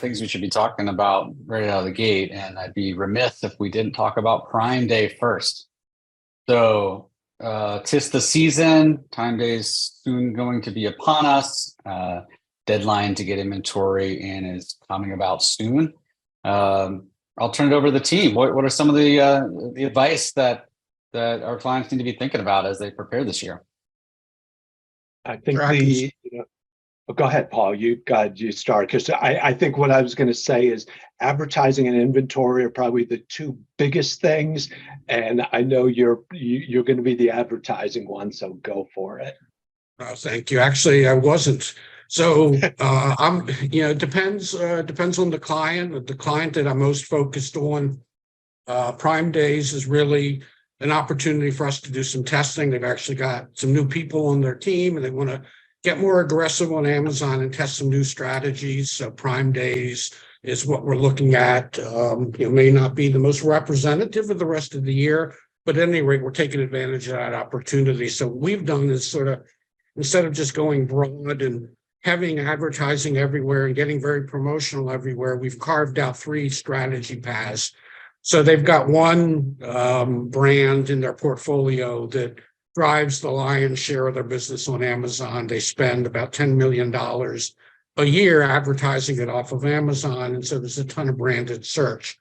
things we should be talking about right out of the gate, and I'd be remiss if we didn't talk about Prime Day first. So, 'tis the season. Prime Day's soon going to be upon us. Deadline to get inventory in is coming about soon. I'll turn it over to the team. What are some of the advice that our clients need to be thinking about as they prepare this year? I think go ahead, Paul. You start, because I think what I was going to say is advertising and inventory are probably the two biggest things, and I know you're going to be the advertising one, so go for it. Oh, thank you. Actually, I wasn't. So I'm, it depends on the client. The client that I'm most focused on, Prime Days is really an opportunity for us to do some testing. They've actually got some new people on their team, and they want to get more aggressive on Amazon and test some new strategies. So Prime Days is what we're looking at. It may not be the most representative of the rest of the year, but at any rate, we're taking advantage of that opportunity. So what we've done is sort of, instead of just going broad and having advertising everywhere and getting very promotional everywhere, we've carved out 3 strategy paths. So they've got one brand in their portfolio that drives the lion's share of their business on Amazon. They spend about $10 million a year advertising it off of Amazon. And so there's a ton of branded search.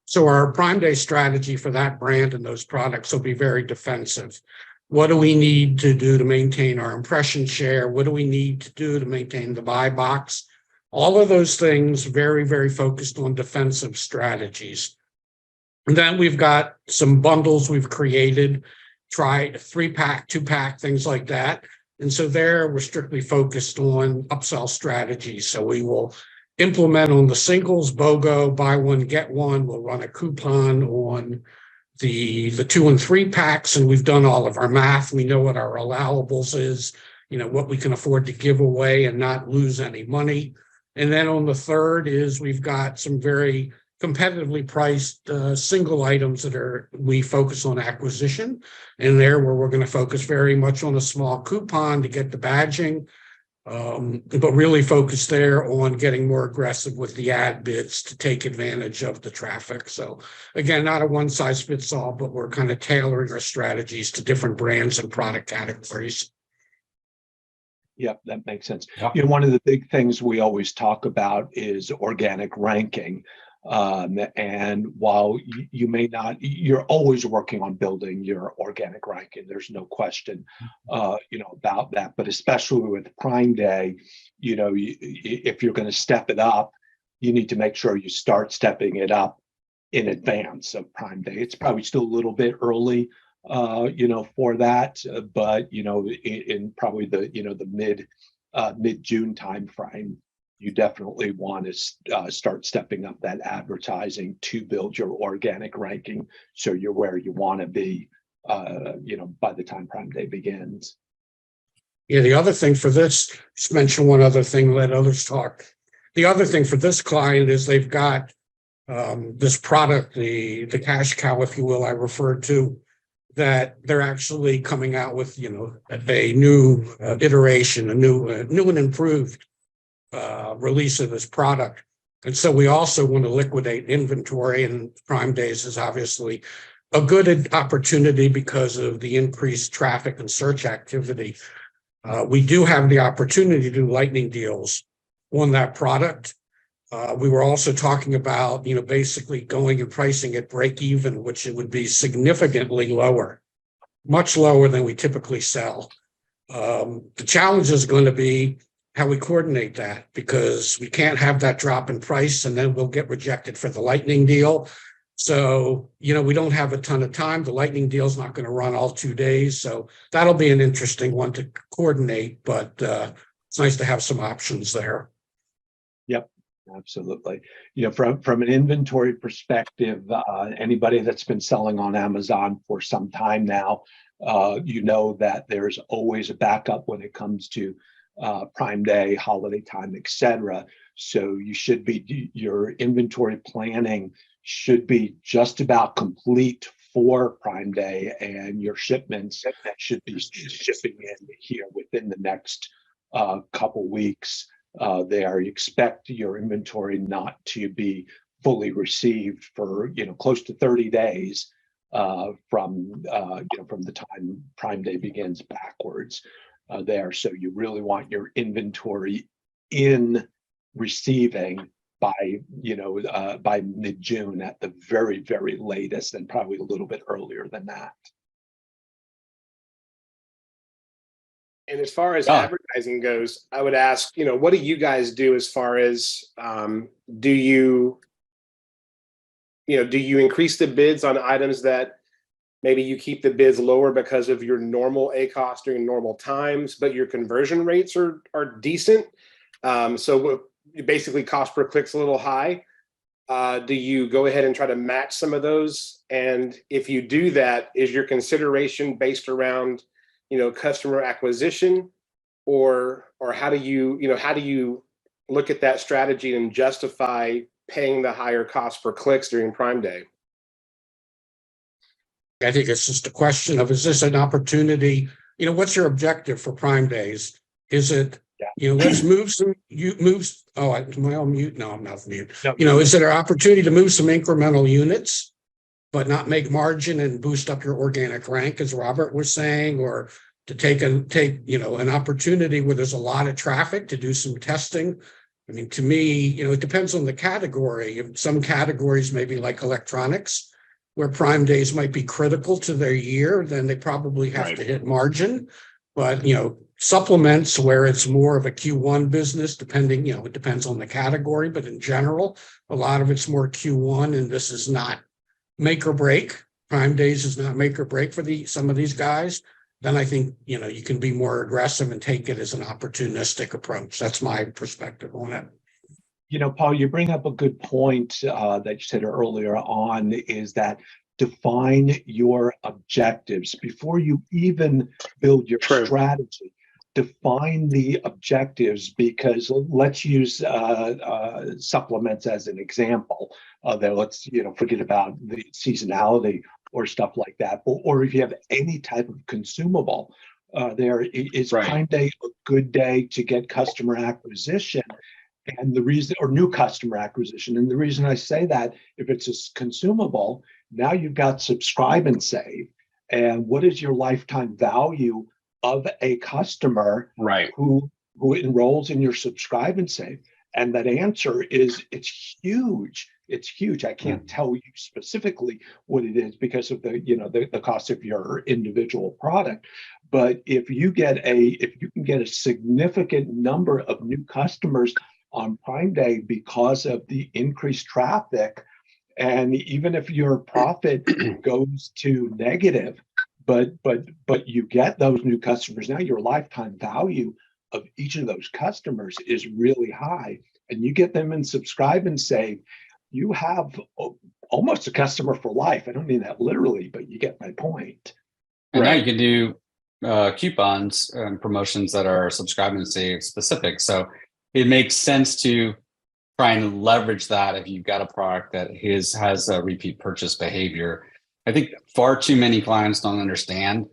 So our Prime Day strategy for that brand and those products will be very defensive. What do we need to do to maintain our impression share? What do we need to do to maintain the buy box? All of those things very, very focused on defensive strategies. And then we've got some bundles we've created, tried 3-pack, 2-pack, things like that. And so there we're strictly focused on upsell strategies. So we will implement on the singles, BOGO, buy one, get one. We'll run a coupon on the 2 and 3 packs, and we've done all of our math. We know what our allowables is, what we can afford to give away and not lose any money. And then on the third is we've got some very competitively priced single items we focus on acquisition, and there where we're going to focus very much on a small coupon to get the badging, but really focus there on getting more aggressive with the ad bids to take advantage of the traffic. So again, not a one size fits all, but we're kind of tailoring our strategies to different brands and product categories. Yep, that makes sense. Yeah. One of the big things we always talk about is organic ranking. And while you may not, you're always working on building your organic ranking. There's no question, about that. But especially with Prime Day, if you're going to step it up, you need to make sure you start stepping it up in advance of Prime Day. It's probably still a little bit early, for that, but in probably the mid-June timeframe, you definitely want to start stepping up that advertising to build your organic ranking, so you're where you want to be, by the time Prime Day begins. Yeah, the other thing for this, just mention one other thing, let others talk. The other thing for this client is they've got this product, the cash cow, if you will, I referred to, that they're actually coming out with, a new iteration, a new and improved release of this product. And so we also want to liquidate inventory, and Prime Days is obviously a good opportunity because of the increased traffic and search activity. We do have the opportunity to do lightning deals on that product. We were also talking about, basically going and pricing at break even, which it would be significantly lower, much lower than we typically sell. The challenge is going to be how we coordinate that, because we can't have that drop in price and then we'll get rejected for the lightning deal. So, we don't have a ton of time. The lightning deal is not going to run all 2 days. So that'll be an interesting one to coordinate, but it's nice to have some options there. Yep, absolutely. From an inventory perspective, anybody that's been selling on Amazon for some time now, that there's always a backup when it comes to Prime Day, holiday time, etc. So your inventory planning should be just about complete for Prime Day, and your shipments should be shipping in here within the next couple weeks. They expect your inventory not to be fully received for close to 30 days from the time Prime Day begins backwards there. So you really want your inventory in receiving by mid-June at the very, very latest, and probably a little bit earlier than that. And as far as advertising goes, I would ask, what do you guys do as far as do you increase the bids on items that maybe you keep the bids lower because of your normal ACoS during normal times, but your conversion rates are decent? So basically cost per click's a little high. Do you go ahead and try to match some of those? And if you do that, is your consideration based around customer acquisition, or how do you look at that strategy and justify paying the higher cost per clicks during Prime Day? I think it's just a question of, is this an opportunity? What's your objective for Prime Days? Is it, let's move some, am I on mute? No, I'm not mute. No. Is it an opportunity to move some incremental units, but not make margin and boost up your organic rank, as Robert was saying, or to take an opportunity where there's a lot of traffic to do some testing? I mean, to me, it depends on the category. Some categories, maybe like electronics, where Prime Days might be critical to their year, then they probably have to hit margin. But, supplements where it's more of a Q1 business, depending, it depends on the category, but in general, a lot of it's more Q1, and this is not make or break. Prime Days is not make or break for some of these guys. Then I think, you can be more aggressive and take it as an opportunistic approach. That's my perspective on it. Paul, you bring up a good point that you said earlier on, is that define your objectives before you even build your strategy. Define the objectives, because let's use supplements as an example. Let's forget about the seasonality or stuff like that. Or if you have any type of consumable, Prime Day a good day to get customer acquisition? And the reason, or new customer acquisition, and the reason I say that, if it's a consumable, now you've got subscribe and save. And what is your lifetime value of a customer who enrolls in your subscribe and save? And that answer is, it's huge. It's huge. I can't tell you specifically what it is because of the cost of your individual product. But if you can get a significant number of new customers on Prime Day because of the increased traffic, and even if your profit goes to negative, but you get those new customers, now your lifetime value of each of those customers is really high, and you get them in subscribe and save, you have almost a customer for life. I don't mean that literally, but you get my point. And now you can do coupons and promotions that are subscribe and save specific. So it makes sense to try and leverage that if you've got a product that has a repeat purchase behavior. I think far too many clients don't understand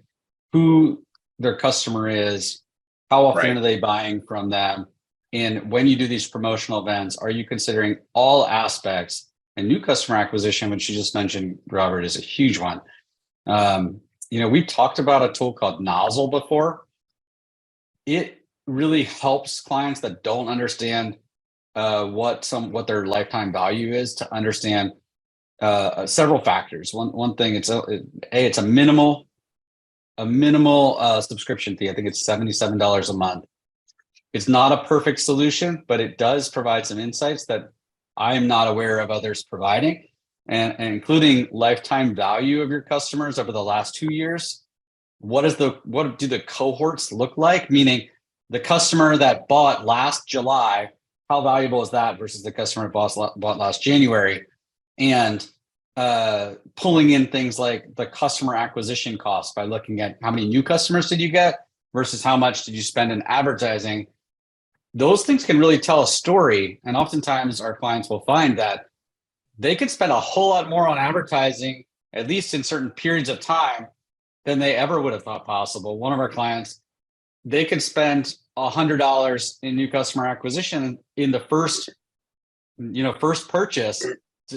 who their customer is, how often are they buying from them, and when you do these promotional events, are you considering all aspects? And new customer acquisition, which you just mentioned, Robert, is a huge one. We talked about a tool called Nozzle before. It really helps clients that don't understand what their lifetime value is to understand several factors. One thing, it's a minimal subscription fee. I think it's $77 a month. It's not a perfect solution, but it does provide some insights that I'm not aware of others providing, and including lifetime value of your customers over the last 2 years. What do the cohorts look like? Meaning, the customer that bought last July, how valuable is that versus the customer that bought last January? And pulling in things like the customer acquisition cost by looking at how many new customers did you get versus how much did you spend in advertising. Those things can really tell a story. And oftentimes our clients will find that they could spend a whole lot more on advertising, at least in certain periods of time, than they ever would have thought possible. One of our clients, they could spend $100 in new customer acquisition in the first purchase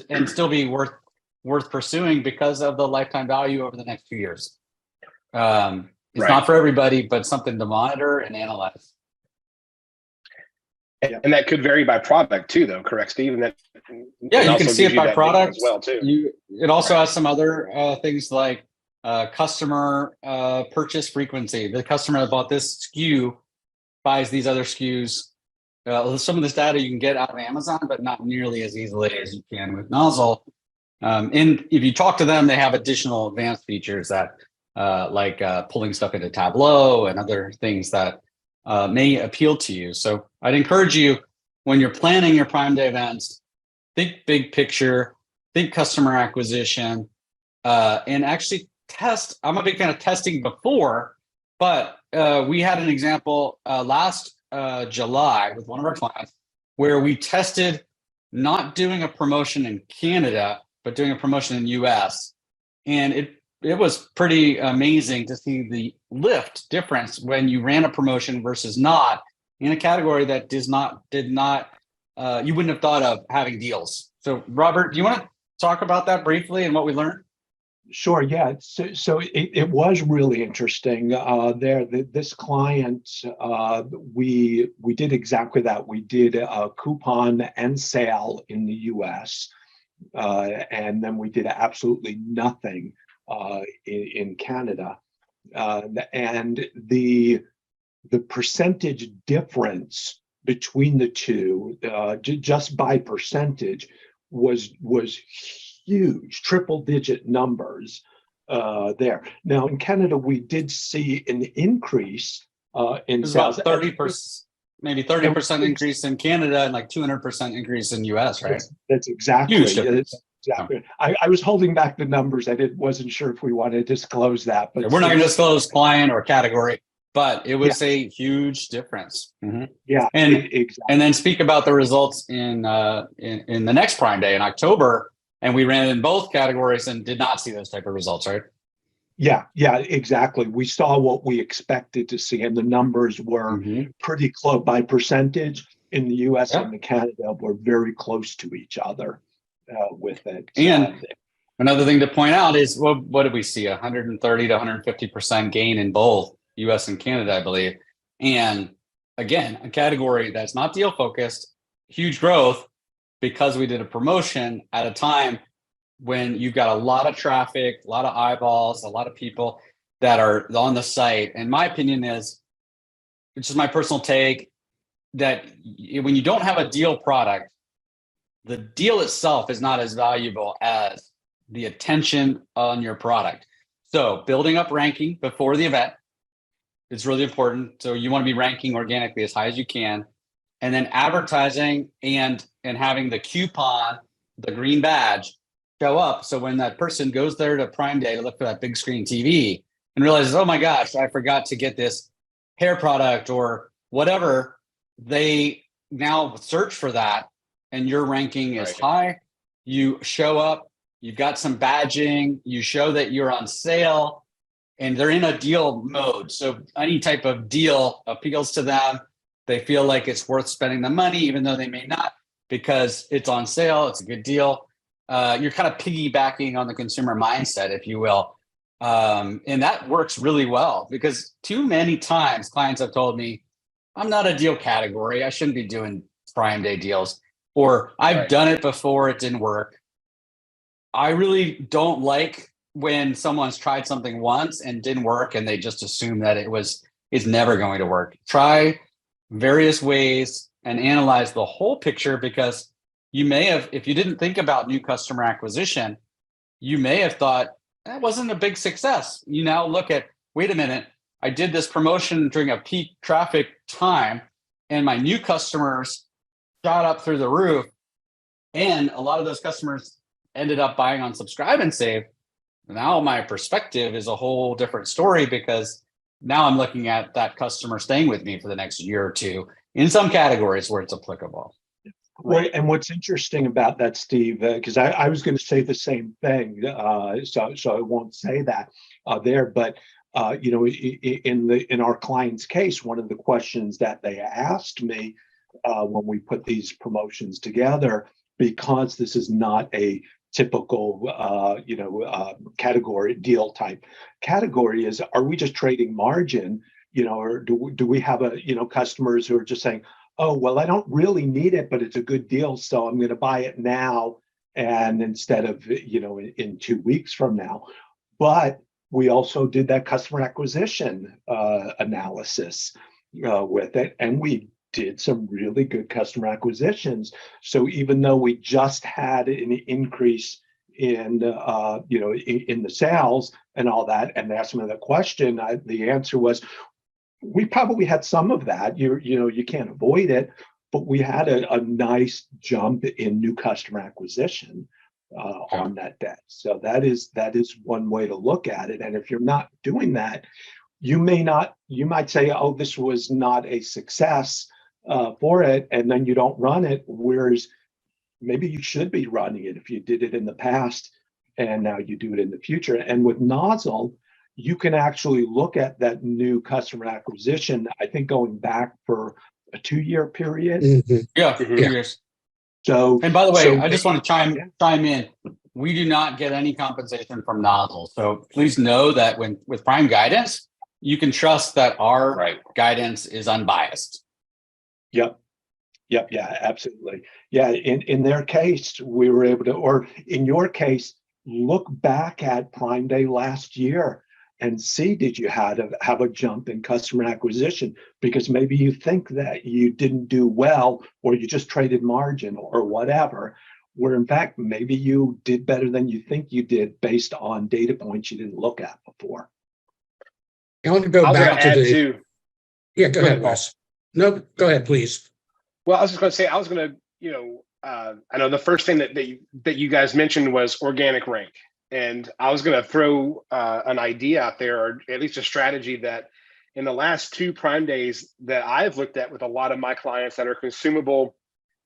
and still be worth pursuing because of the lifetime value over the next 2 years. It's not for everybody, but something to monitor and analyze. And that could vary by product too, though, correct, Steve? And that you can see it by product as well too. It also has some other things like customer purchase frequency. The customer that bought this SKU buys these other SKUs. Some of this data you can get out of Amazon, but not nearly as easily as you can with Nozzle. And if you talk to them, they have additional advanced features that like pulling stuff into Tableau and other things that may appeal to you. So I'd encourage you, when you're planning your Prime Day events, think big picture, think customer acquisition, and actually test. I'm a big fan of testing before, but we had an example last July with one of our clients where we tested not doing a promotion in Canada, but doing a promotion in US. And it was pretty amazing to see the lift difference when you ran a promotion versus not in a category that did not you wouldn't have thought of having deals. So Robert, do you want to talk about that briefly and what we learned? Sure. Yeah. So it was really interesting. This client, we did exactly that. We did a coupon and sale in the U.S. And then we did absolutely nothing in Canada. And the percentage difference between the two, just by percentage, was huge, triple-digit numbers there. Now in Canada, we did see an increase in sales. About 30%, maybe 30% increase in Canada and like 200% increase in US, right? That's exactly. Huge difference. Exactly. I was holding back the numbers. I wasn't sure if we want to disclose that, but we're not going to disclose client or category, but it was a huge difference. Mm-hmm. Yeah, and exactly. And then speak about the results in the next Prime Day in October, and we ran in both categories and did not see those type of results, right? Yeah, exactly. We saw what we expected to see, and the numbers were pretty close by percentage. In the U.S. and the Canada were very close to each other with it. And another thing to point out is, well, what did we see? 130 to 150% gain in both U.S. and Canada, I believe. And again, a category that's not deal focused, huge growth because we did a promotion at a time when you've got a lot of traffic, a lot of eyeballs, a lot of people that are on the site. And my opinion is, which is my personal take, that when you don't have a deal product, the deal itself is not as valuable as the attention on your product. So building up ranking before the event is really important. So you want to be ranking organically as high as you can. And then advertising and having the coupon, the green badge, show up. So when that person goes there to Prime Day to look for that big screen TV and realizes, oh my gosh, I forgot to get this hair product or whatever, they now search for that and your ranking is high. You show up, you've got some badging, you show that you're on sale, and they're in a deal mode. So any type of deal appeals to them. They feel like it's worth spending the money, even though they may not, because it's on sale, it's a good deal. You're kind of piggybacking on the consumer mindset, if you will. And that works really well because too many times clients have told me, I'm not a deal category. I shouldn't be doing Prime Day deals. Or I've done it before, it didn't work. I really don't like when someone's tried something once and didn't work and they just assume that it's never going to work. Try various ways and analyze the whole picture, because you may have, if you didn't think about new customer acquisition, you may have thought that wasn't a big success. You now look at, wait a minute, I did this promotion during a peak traffic time and my new customers shot up through the roof. And a lot of those customers ended up buying on Subscribe and Save. Now my perspective is a whole different story, because now I'm looking at that customer staying with me for the next year or two in some categories where it's applicable. Right. And what's interesting about that, Steve, because I was going to say the same thing, so I won't say that there, but in our client's case, one of the questions that they asked me when we put these promotions together, because this is not a typical, category deal type category, is, are we just trading margin? Or do we have customers who are just saying, oh, well, I don't really need it, but it's a good deal, so I'm going to buy it now, and instead of in 2 weeks from now. But we also did that customer acquisition analysis with it, and we did some really good customer acquisitions. So even though we just had an increase in the sales and all that, and they asked me the question, the answer was, we probably had some of that. You can't avoid it, but we had a nice jump in new customer acquisition on that day. So that is one way to look at it. And if you're not doing that, you might say, oh, this was not a success for it, and then you don't run it. Whereas maybe you should be running it if you did it in the past, and now you do it in the future. And with Nozzle, you can actually look at that new customer acquisition, I think going back for a 2-year period. Mm-hmm. Yeah, 2 years. So, and by the way, I just want to chime in. We do not get any compensation from Nozzle. So please know that with Prime Guidance, you can trust that our guidance is unbiased. Yep. Yeah, absolutely. Yeah. In their case, we were able to, or in your case, look back at Prime Day last year and see, did you have a jump in customer acquisition? Because maybe you think that you didn't do well, or you just traded margin or whatever, where in fact, maybe you did better than you think you did based on data points you didn't look at before. I want to go back to Yeah, go ahead, Wes. No, go ahead, please. Well, I was just going to say, I know the first thing that you guys mentioned was organic rank. And I was going to throw an idea out there, or at least a strategy, that in the last 2 Prime Days that I've looked at with a lot of my clients that are consumable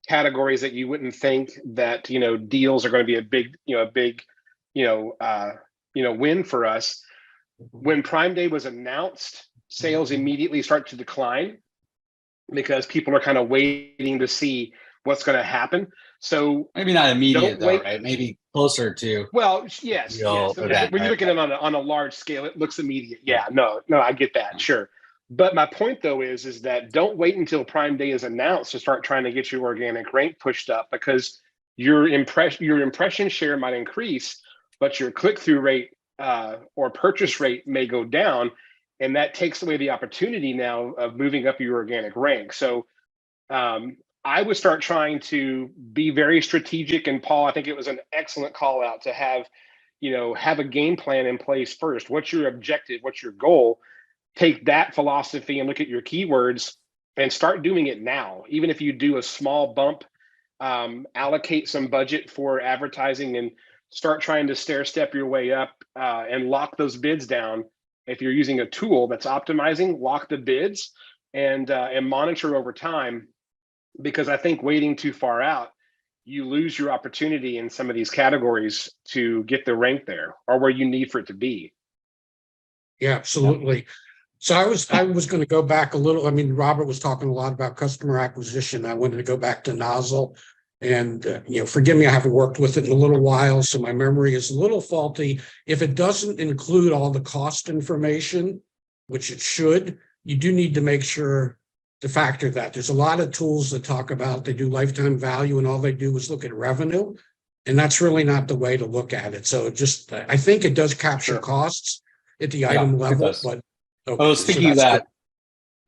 categories that you wouldn't think that, deals are going to be a big win for us. When Prime Day was announced, sales immediately start to decline because people are kind of waiting to see what's going to happen. So maybe not immediate though, right? Maybe closer to. Well, yes. Event, when you look at it on a large scale, it looks immediate. Yeah, no, I get that, sure. But my point though is that don't wait until Prime Day is announced to start trying to get your organic rank pushed up, because your impression share might increase, but your click-through rate or purchase rate may go down, and that takes away the opportunity now of moving up your organic rank. So I would start trying to be very strategic. And Paul, I think it was an excellent call out to have a game plan in place first. What's your objective? What's your goal? Take that philosophy and look at your keywords and start doing it now. Even if you do a small bump, allocate some budget for advertising and start trying to stair step your way up and lock those bids down. If you're using a tool that's optimizing, lock the bids and monitor over time. Because I think waiting too far out, you lose your opportunity in some of these categories to get the rank there or where you need for it to be. Yeah, absolutely. So I was going to go back a little. I mean, Robert was talking a lot about customer acquisition. I wanted to go back to Nozzle, and forgive me, I haven't worked with it in a little while, so my memory is a little faulty. If it doesn't include all the cost information, which it should, you do need to make sure to factor that. There's a lot of tools that talk about, they do lifetime value, and all they do is look at revenue, and that's really not the way to look at it. So I think it does capture costs at the item level, but speaking of that,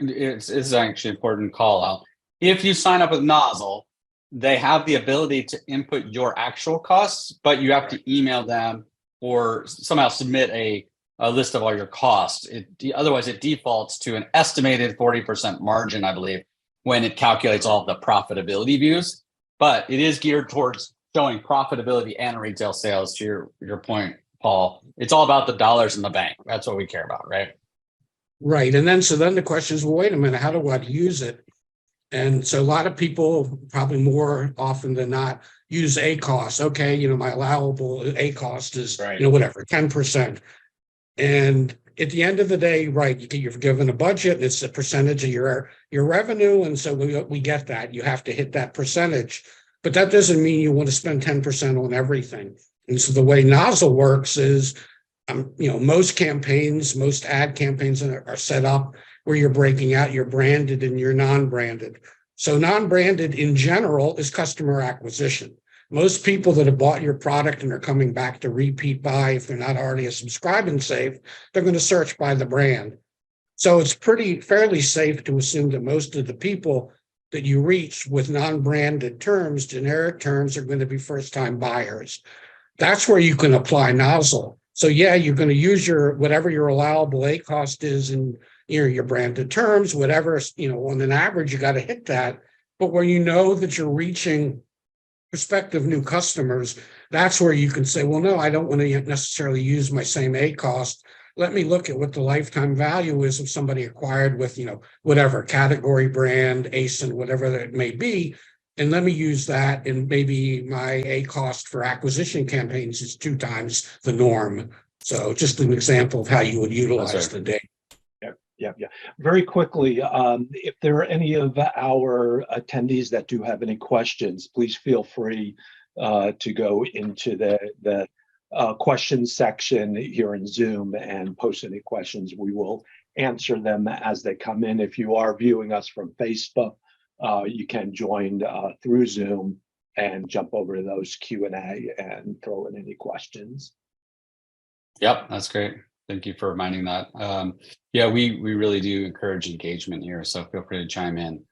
it's actually an important call out. If you sign up with Nozzle, they have the ability to input your actual costs, but you have to email them or somehow submit a list of all your costs. Otherwise, it defaults to an estimated 40% margin, I believe, when it calculates all of the profitability views. But it is geared towards showing profitability and retail sales. To your point, Paul, it's all about the dollars in the bank. That's what we care about, right? Right. And then the question is, well, wait a minute, how do I use it? And so a lot of people, probably more often than not, use ACost. Okay, my allowable ACost is, whatever, 10%. And, at the end of the day, right, you're given a budget, and it's a percentage of your revenue, and so we get that. You have to hit that percentage, but that doesn't mean you want to spend 10% on everything. And so the way Nozzle works is, most campaigns, most ad campaigns are set up where you're breaking out your branded and your non-branded. So non-branded in general is customer acquisition. Most people that have bought your product and are coming back to repeat buy, if they're not already a subscribe and save, they're going to search by the brand. So it's fairly safe to assume that most of the people that you reach with non-branded terms, generic terms, are going to be first-time buyers. That's where you can apply Nozzle. So yeah, you're going to use whatever your allowable ACost is in your branded terms, whatever, on an average, you got to hit that. But when you know that you're reaching prospective new customers, that's where you can say, well, no, I don't want to necessarily use my same ACost. Let me look at what the lifetime value is of somebody acquired with, whatever category, brand, ASIN, whatever that may be. And let me use that, and maybe my ACost for acquisition campaigns is 2 times the norm. So just an example of how you would utilize the data. Yeah. Very quickly, if there are any of our attendees that do have any questions, please feel free to go into the questions section here in Zoom and post any questions. We will answer them as they come in. If you are viewing us from Facebook, you can join through Zoom and jump over to those Q&A and throw in any questions. Yep, that's great. Thank you for reminding that. Yeah, we really do encourage engagement here, so feel free to chime in.